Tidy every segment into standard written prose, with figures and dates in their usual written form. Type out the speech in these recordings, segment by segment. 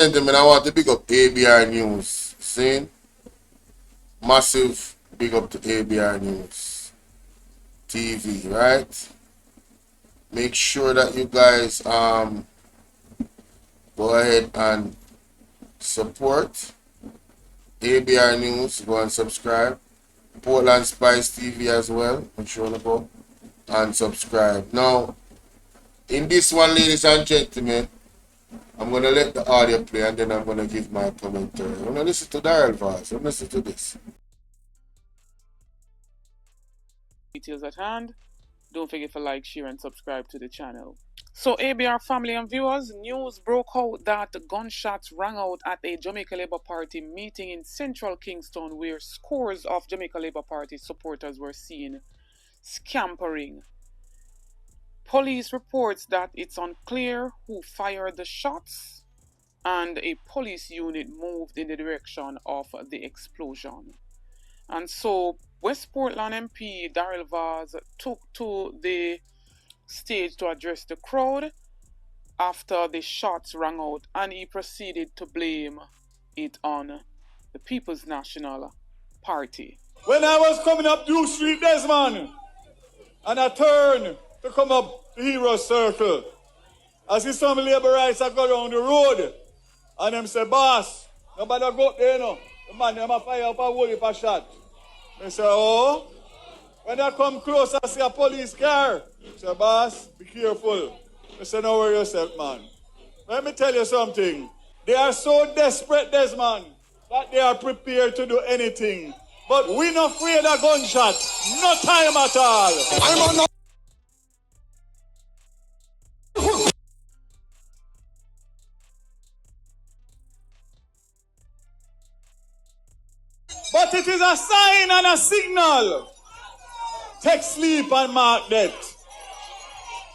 Gentlemen, I want to big up ABR News. See? Massive big up to ABR News TV, right? Make sure that you guys go ahead and support ABR News. Go and subscribe. Portland Spice TV as well. Make sure to go and subscribe. Now, in this one, ladies and gentlemen, I'm going to let the audio play and then I'm going to give my commentary. I'm going to listen to Daryl voice. I'm listen to this. Details at hand. Don't forget to like, share, and subscribe to the channel. So, ABR family and viewers, news broke out that gunshots rang out at a Jamaica Labour Party meeting in central Kingston where scores of Jamaica Labour Party supporters were seen scampering. Police reports that it's unclear who fired the shots, and a police unit moved in the direction of the explosion. And so West Portland MP Daryl took to the stage to address the crowd after the shots rang out, and he proceeded to blame it on the People's National Party. When I was coming up New Street, Desmond, and I turned to come up the Hero Circle, I see some laborites that go down the road, and them say, boss, nobody go up there, no. The man, them a fire up a whole heap of shot. They say, oh, when I come close, I see a police car. I say, boss, be careful. I say, don't worry yourself, man. Let me tell you something. They are so desperate, Desmond, that they are prepared to do anything. But we not afraid of gunshot. No time at all. I'm on. But it is a sign and a signal. Take sleep and mark death.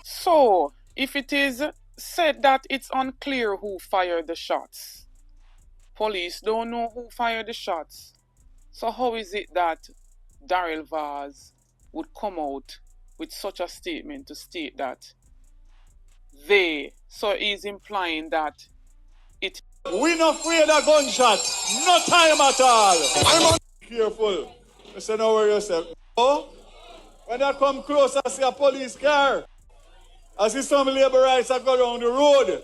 So, if it is said that it's unclear who fired the shots, police don't know who fired the shots, so how is it that Daryl Vaz would come out with such a statement to state that so he's implying that it... We not afraid of gunshot. No time at all. I'm on. Careful. I say, don't worry yourself. Oh, when I come close, I see a police car. I see some laborites that go down the road.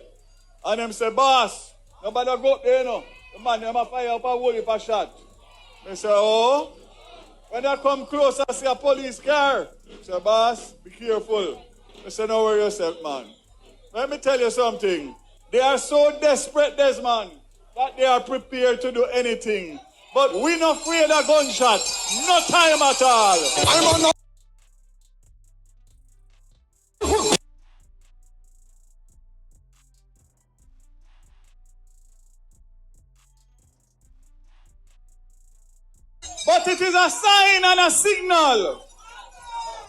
And them say, boss, nobody go up there, no. The man, them a fire up a whole heap of shot. I say, oh, when I come close, I see a police car. I say, boss, be careful. I say, don't worry yourself, man. Let me tell you something. They are so desperate, Desmond, that they are prepared to do anything. But we not afraid of gunshot. No time at all. I'm on. But it is a sign and a signal.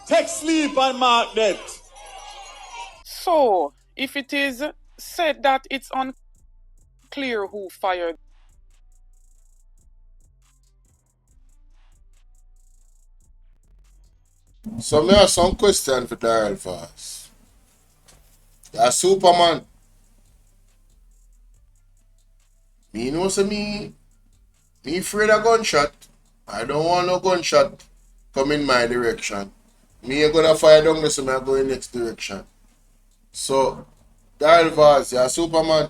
Take sleep and mark death. So, if it is said that it's unclear who fired... So me have some question for Daryl Vaz. You're Superman. Me know say me afraid of gunshot. I don't want no gunshot come in my direction. Me gonna fire down this and I go in next direction. So Daryl Vaz, you're Superman.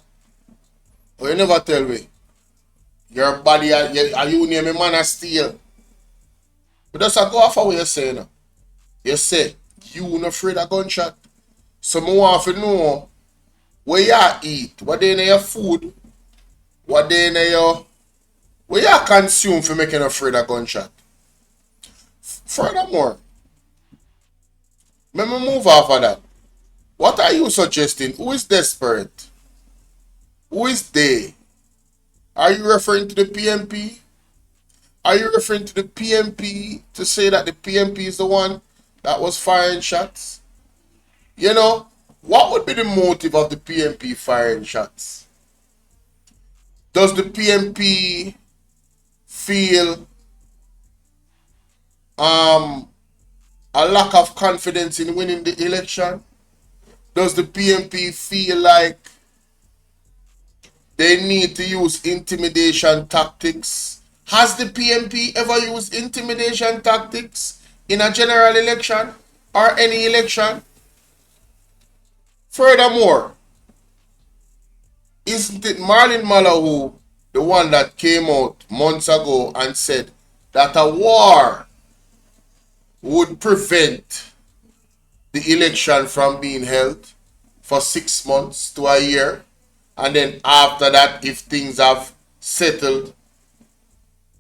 Oh, you never tell me. Your body are you name a man of steel. But that's a go off of what you say now. You say you not afraid of gunshot. So I want to know where you eat, what they in your food, what they in your what you consume for making you afraid of gunshot. Furthermore, let me move off of that. What are you suggesting? Who is desperate? Who is they? Are you referring to the PMP? Are you referring to the PMP to say that the PMP is the one that was firing shots? You know, what would be the motive of the PMP firing shots? Does the PMP feel a lack of confidence in winning the election? Does the PMP feel like they need to use intimidation tactics. Has the PNP ever used intimidation tactics in a general election or any election? Furthermore, isn't it Marlon Malahou, the one that came out months ago and said that a war would prevent the election from being held for 6 months to a year, and then after that, if things have settled,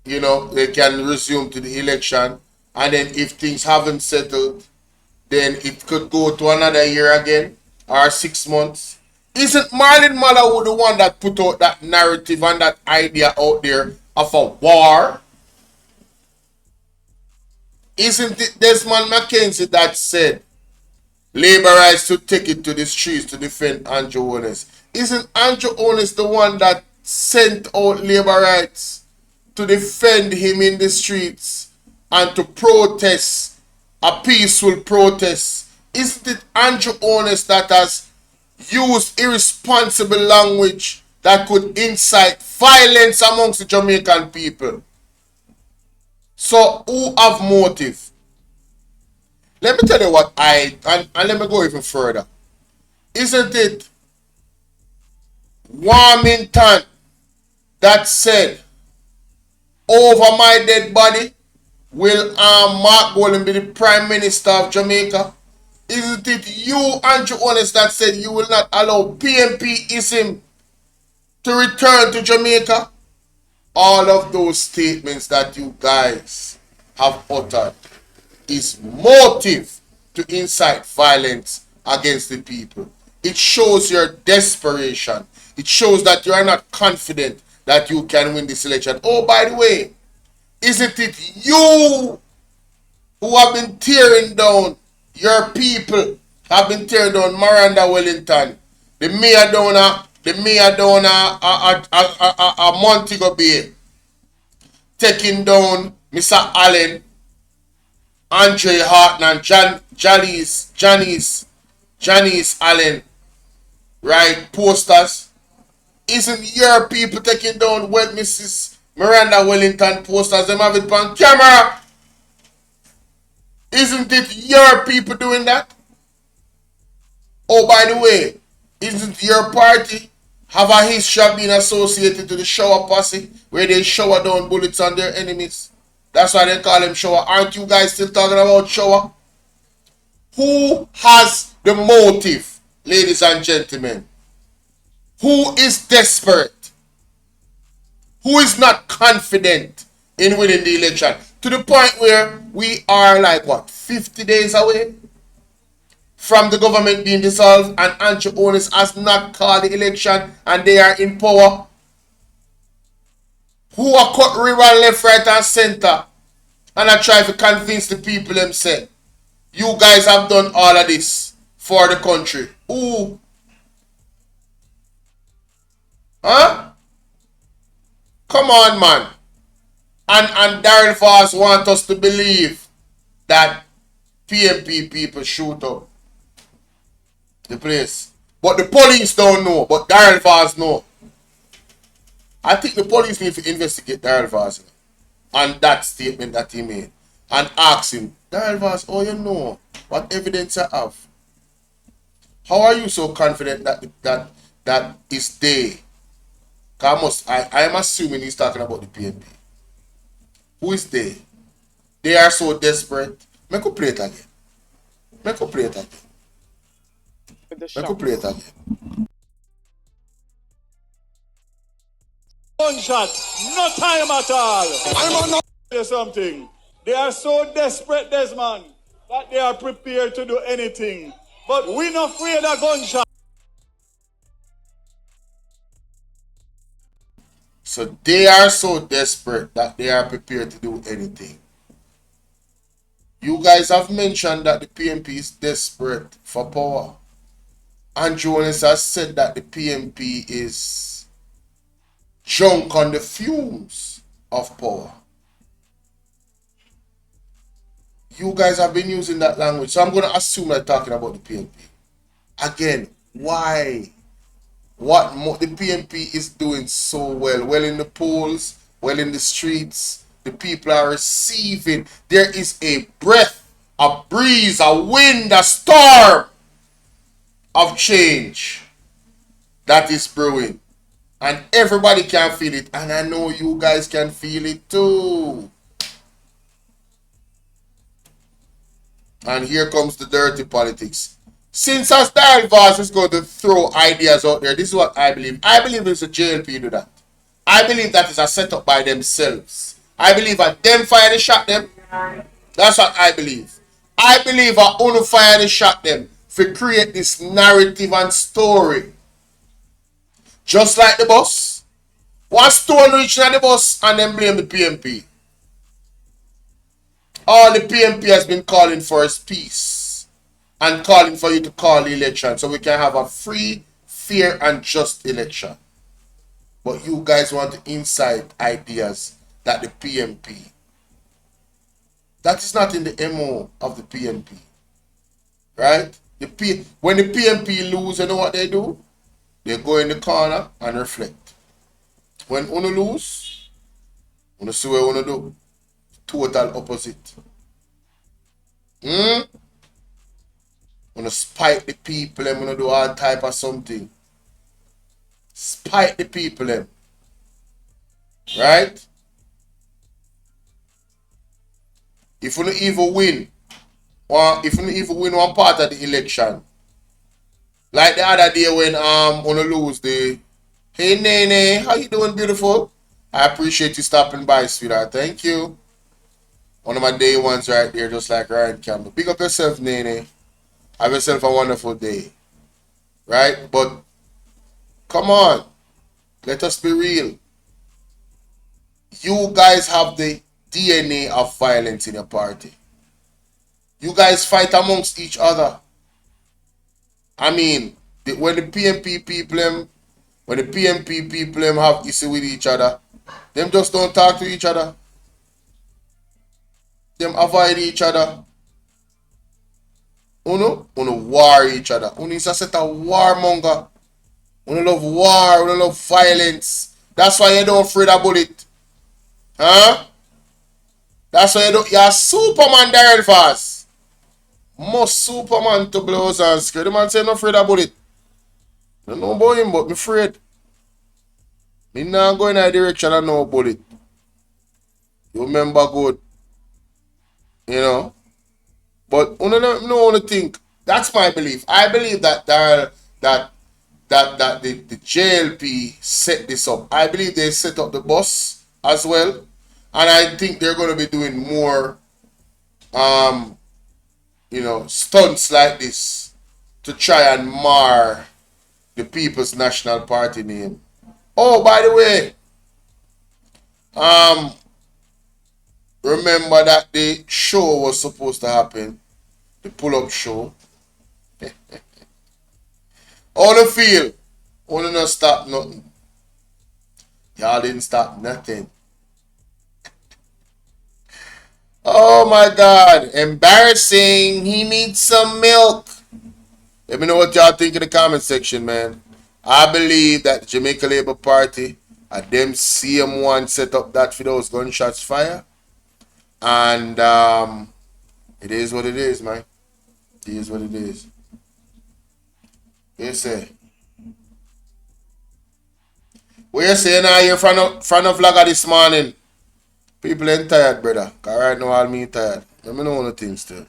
they can resume to the election, and then if things haven't settled, then it could go to another year again or 6 months. Isn't Marlon Malahou the one that put out that narrative and that idea out there of a war? Isn't it Desmond McKenzie that said Labour rights to take it to the streets to defend Andrew Holness? Isn't Andrew Holness the one that sent out Labour rights to defend him in the streets and to protest a peaceful protest? Isn't it Andrew Holness that has used irresponsible language that could incite violence amongst the Jamaican people? So who have motive? Let me tell you what and let me go even further. Isn't it Warmington that said, over my dead body will Mark Bolan be the Prime Minister of Jamaica? Isn't it you, Andrew Holness, that said you will not allow PNP-ism to return to Jamaica? All of those statements that you guys have uttered is motive to incite violence against the people. It shows your desperation. It shows that you are not confident that you can win this election. Oh, by the way, isn't it you who have been tearing down your people, have been tearing down Miranda Wellington, the mayor down Montego Bay, taking down Mr. Allen, Andre Hartman, Janice Allen, right? Posters. Isn't your people taking down when Mrs. Miranda Wellington posters? Them have it on camera. Isn't it your people doing that? Oh, by the way, isn't your party have a history of being associated to the shower posse, where they shower down bullets on their enemies? That's why they call them shower. Aren't you guys still talking about shower? Who has the motive, ladies and gentlemen? Who is desperate? Who is not confident in winning the election? To the point where we are like, 50 days away from the government being dissolved, and Andrew Holness has not called the election and they are in power. Who are cut river left, right and center and I try to convince the people themselves, you guys have done all of this for the country. Who? Huh? Come on, man. And Daryl Voss want us to believe that PNP people shoot up the place. But the police don't know, but Daryl Voss know. I think the police need to investigate Daryl Voss on that statement that he made and ask him, Daryl Voss, oh, you know, what evidence you have? How are you so confident that is they? I am assuming he's talking about the PNP. Who is they? They are so desperate. Make up play it again. Make up play it again. Make up play it again. Gunshot, no time at all. I'm on something. They are so desperate, Desmond, that they are prepared to do anything. But we're not afraid of gunshot. So they are so desperate that they are prepared to do anything. You guys have mentioned that the PNP is desperate for power. Andrew Holness has said that the PNP is drunk on the fumes of power. You guys have been using that language, so I'm going to assume they're talking about the PNP. Again, why the PNP is doing so well. Well in the polls, well in the streets. The people are receiving. There is a breath, a breeze, a wind, a storm of change that is brewing. And everybody can feel it. And I know you guys can feel it too. And here comes the dirty politics. Since as Daryl is going to throw ideas out there, this is what I believe. I believe it's a JLP do that. I believe that is a setup by themselves. I believe that them fire the shot them. That's what I believe. I believe that Uno fire the shot them to create this narrative and story. Just like the bus. One stone reaching at the bus and then blame the PNP. All the PNP has been calling for is peace and calling for you to call the election so we can have a free, fair, and just election. But you guys want to incite ideas that the PNP. That is not in the MO of the PNP. Right? When the PNP lose, you know what they do? They go in the corner and reflect. When Uno lose, Uno see what Uno do. Total opposite. Uno spite the people, them Uno do all type of something. Spite the people, them. Right? If Uno even win one part of the election, like the other day when Uno lose the hey Nene, how you doing, beautiful? I appreciate you stopping by, sweetheart. Thank you. One of my day ones right there, just like Ryan Campbell. Pick up yourself, Nene. Have yourself a wonderful day. Right? But come on. Let us be real. You guys have the DNA of violence in your party. You guys fight amongst each other. I mean, when the PNP people have issue with each other, them just don't talk to each other. Them avoid each other. Uno war each other. Uno is a set of warmonger. Uno love war. Uno love violence. That's why you don't afraid of bullet. Huh? That's why you're Superman, Daryl fast. Most Superman to blows and scared. The man say no afraid of bullet. I don't know about him, but me afraid. Me not go in that direction and no bullet. You remember good. You know? But I don't want to think. That's my belief. I believe that that the JLP set this up. I believe they set up the bus as well. And I think they're going to be doing more stunts like this to try and mar the People's National Party name. Oh, by the way, remember that the show was supposed to happen, the pull-up show. All the feel, only not stop nothing. Y'all didn't stop nothing. Oh my God, embarrassing. He needs some milk. Let me know what y'all think in the comment section, man. I believe that the Jamaica Labour Party and them CM1 set up that for those gunshots fire. And it is what it is, man. It is what it is. You say? What you say now here front of vlogger this morning? People ain't tired, brother. Cause right now all me tired. Let me know one of the things too.